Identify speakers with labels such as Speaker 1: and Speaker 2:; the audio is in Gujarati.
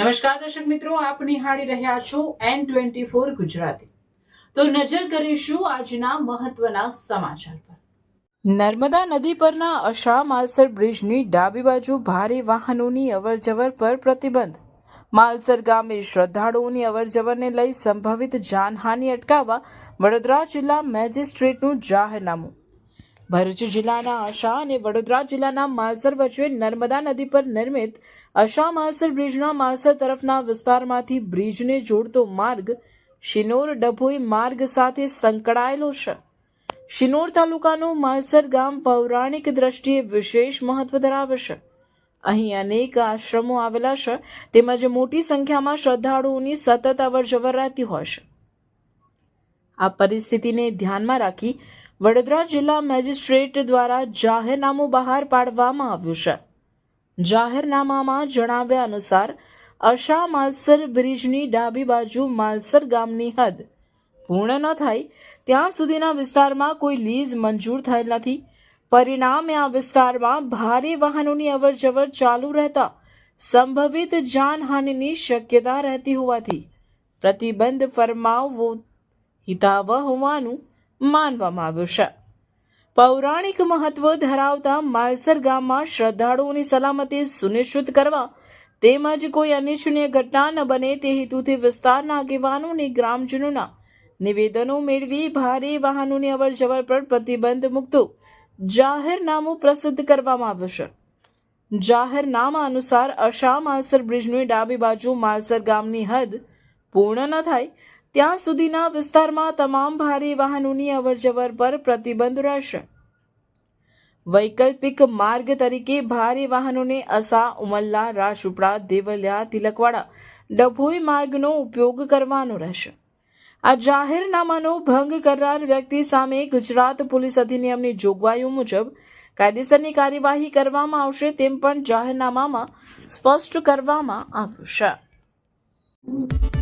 Speaker 1: નમસ્કાર દર્શક મિત્રો, આપ નિહાળી રહ્યા છો N24 ગુજરાતી। તો નજર કરીશું આજના મહત્વના સમાચાર પર। નર્મદા નદી પરના અશા માલસર બ્રિજની ડાબી બાજુ ભારે વાહનોની અવરજવર પર પ્રતિબંધ। માલસર ગામે શ્રદ્ધાળુઓની અવરજવરને લઈ સંભવિત જાનહાનિ અટકાવવા વડોદરા જિલ્લા મેજિસ્ટ્રેટનું જાહેરનામું। ભરૂચ જિલ્લાના અશા અને વડોદરા જિલ્લાના માલસર વચ્ચે નર્મદા નદી પર નિર્મિત અશા માલસર બ્રિજના માલસર તરફના વિસ્તારમાંથી બ્રિજને જોડતો માર્ગ શિનોર ડભોઈ માર્ગ સાથે સંકળાયેલો છે। શિનોર તાલુકાનું માલસર ગામ પૌરાણિક દ્રષ્ટિએ વિશેષ મહત્વ ધરાવે છે। અહીં અનેક આશ્રમો આવેલા છે તેમજ મોટી સંખ્યામાં શ્રદ્ધાળુઓની સતત અવરજવર રહેતી હોય છે। આ પરિસ્થિતિને ધ્યાનમાં રાખી વડોદરા જિલ્લા મેજિસ્ટ્રેટ દ્વારા જાહેરનામું બહાર પાડવામાં આવ્યું છે। જાહેરનામામાં જણાવ્યા અનુસાર અશા માલસર બ્રિજની ડાબી બાજુ માલસર ગામની હદ પૂર્ણ ન થાય ત્યાં સુધીના વિસ્તારમાં કોઈ લીઝ મંજૂર થયેલ નથી। પરિણામે આ વિસ્તારમાં ભારે વાહનોની અવરજવર ચાલુ રહેતા સંભવિત જાનહાનિની શક્યતા રહેતી હોવાથી પ્રતિબંધ ફરમાવવો હિતાવહ હોવાનું માનવામાં આવ્યું છે। પૌરાણિક મહત્વ ધરાવતા માલસર ગામમાં શ્રદ્ધાળુઓની સલામતી સુનિશ્ચિત કરવા તેમજ કોઈ અનિચ્છનીય ઘટના ન બને તે હેતુથી વિસ્તારના આગેવાનો અને ગ્રામજનોના નિવેદનો મેળવી ભારે વાહનોની અવરજવર પર પ્રતિબંધ મૂકતું જાહેરનામું પ્રસિદ્ધ કરવામાં આવ્યું છે। જાહેરનામા અનુસાર અશા માલસર બ્રિજની ડાબી બાજુ માલસર ગામની હદ પૂર્ણ ન થાય ત્યાં સુધીના વિસ્તારમાં તમામ ભારે વાહનોની અવરજવર પર પ્રતિબંધ રહેશે। વૈકલ્પિક માર્ગ તરીકે ભારે વાહનોને અસા ઉમલ્લા રાજપીપળા દેવલિયા તિલકવાડા ડભોઈ માર્ગનો ઉપયોગ કરવાનો રહેશે। આ જાહેરનામાનો ભંગ કરનાર વ્યક્તિ સામે ગુજરાત પોલીસ અધિનિયમની જોગવાઈઓ મુજબ કાયદેસરની કાર્યવાહી કરવામાં આવશે તેમ પણ જાહેરનામામાં સ્પષ્ટ કરવામાં આવ્યું છે।